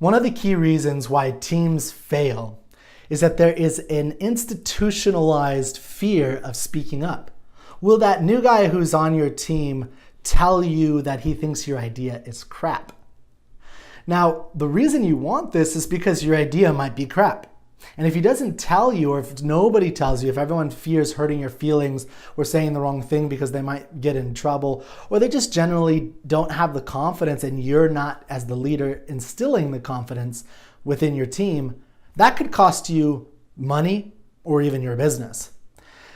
One of the key reasons why teams fail is that there is an institutionalized fear of speaking up. Will that new guy who's on your team tell you that he thinks your idea is crap? Now, the reason you want this is because your idea might be crap. And if he doesn't tell you, or if nobody tells you, if everyone fears hurting your feelings or saying the wrong thing because they might get in trouble, or they just generally don't have the confidence and you're not, as the leader, instilling the confidence within your team, that could cost you money or even your business.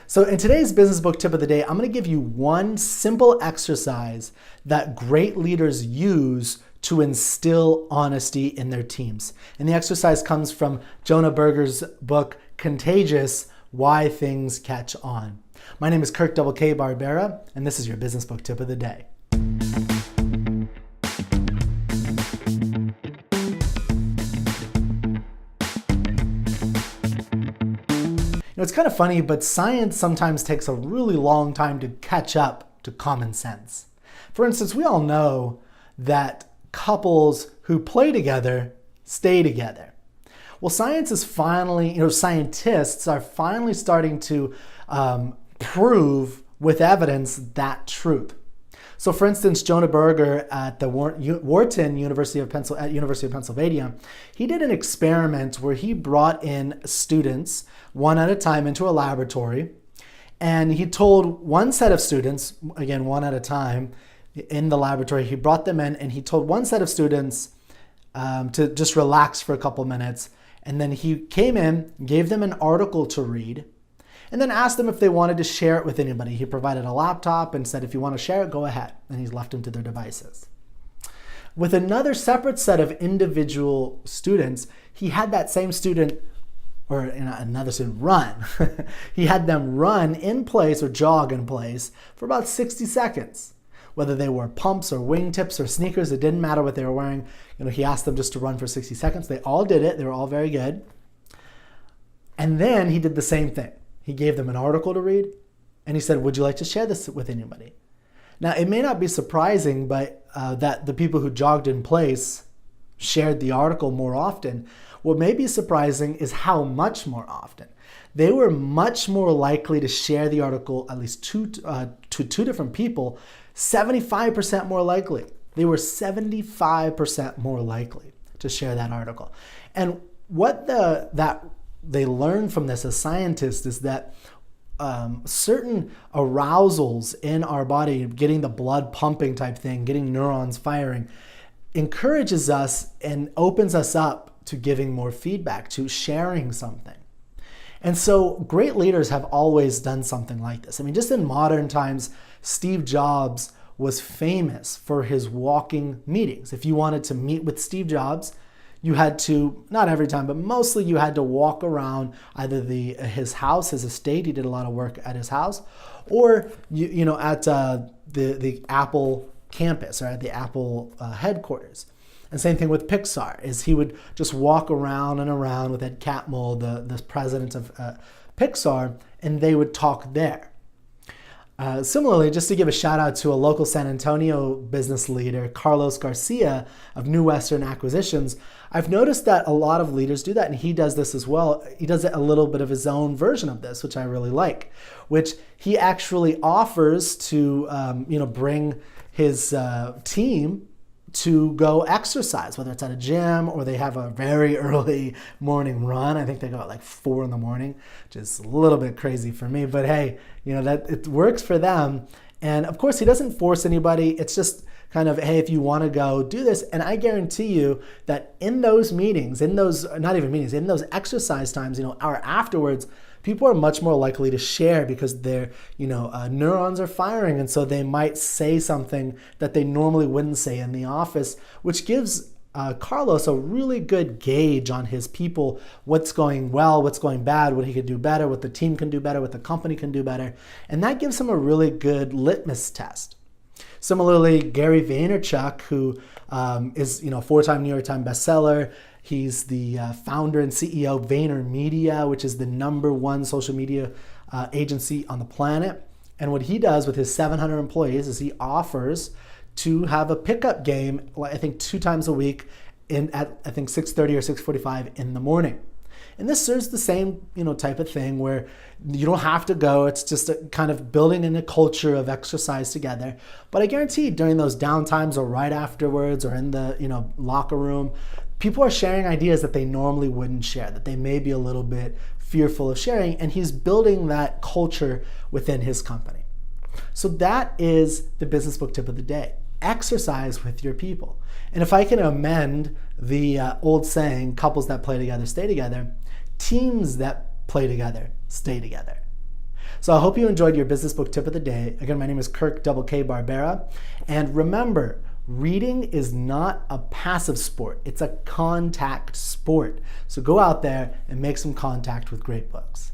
So in today's business book tip of the day, I'm going to give you one simple exercise that great leaders use to instill honesty in their teams. And the exercise comes from Jonah Berger's book, Contagious: Why Things Catch On. My name is Kirk Double K Barbera, and this is your business book tip of the day. It's kind of funny, but science sometimes takes a really long time to catch up to common sense. For instance, we all know that couples who play together stay together. Well, science is finally, scientists are finally starting to prove with evidence that truth. So for instance, Jonah Berger at the Wharton University of Pennsylvania, he did an experiment where he brought in students one at a time into a laboratory, and he told one set of students, again, one at a time, in the laboratory, he brought them in and he told one set of students to just relax for a couple minutes. And then he came in, gave them an article to read, and then asked them if they wanted to share it with anybody. He provided a laptop and said, if you want to share it, go ahead. And he's left them to their devices. With another separate set of individual students, he had that same student, or another student, run. He had them run in place or jog in place for about 60 seconds. Whether they wore pumps or wingtips or sneakers, it didn't matter what they were wearing. He asked them just to run for 60 seconds. They all did it. They were all very good. And then he did the same thing. He gave them an article to read, and he said, would you like to share this with anybody? Now, it may not be surprising, but that the people who jogged in place shared the article more often. What may be surprising is how much more often. They were much more likely to share the article, at least to two different people, 75% more likely. They were 75% more likely to share that article. And what they learned from this as scientists is that certain arousals in our body, getting the blood pumping type thing, getting neurons firing, encourages us and opens us up to giving more feedback, to sharing something. And so great leaders have always done something like this. I mean, just in modern times, Steve Jobs was famous for his walking meetings. If you wanted to meet with Steve Jobs, you had to, not every time, but mostly you had to walk around either his house, his estate. He did a lot of work at his house, or at the Apple campus or at the Apple headquarters. And same thing with Pixar, is he would just walk around and around with Ed Catmull, the president of Pixar, and they would talk there. Similarly, just to give a shout out to a local San Antonio business leader, Carlos Garcia of New Western Acquisitions, I've noticed that a lot of leaders do that, and he does this as well. He does it a little bit of his own version of this, which I really like, which he actually offers to bring his team to go exercise, whether it's at a gym or they have a very early morning run. I think they go at like 4 a.m, which is a little bit crazy for me, but hey, that it works for them. And of course, he doesn't force anybody. It's just kind of, hey, if you want to go, do this. And I guarantee you that in those meetings, in those exercise times, hour afterwards, people are much more likely to share because their neurons are firing, and so they might say something that they normally wouldn't say in the office, which gives Carlos a really good gauge on his people, what's going well, what's going bad, what he could do better, what the team can do better, what the company can do better, and that gives him a really good litmus test. Similarly, Gary Vaynerchuk, who is 4-time New York Times bestseller. He's the founder and CEO of VaynerMedia, which is the #1 social media agency on the planet. And what he does with his 700 employees is he offers to have a pickup game, I think 2 times a week, at I think 6:30 or 6:45 in the morning. And this serves the same, type of thing where you don't have to go. It's just a kind of building in a culture of exercise together. But I guarantee during those downtimes or right afterwards or in the, locker room, people are sharing ideas that they normally wouldn't share, that they may be a little bit fearful of sharing. And he's building that culture within his company. So that is the business book tip of the day. Exercise with your people. And if I can amend the old saying, couples that play together stay together, teams that play together stay together. So I hope you enjoyed your business book tip of the day. Again, my name is Kirk Double K Barbera. And remember, reading is not a passive sport. It's a contact sport. So go out there and make some contact with great books.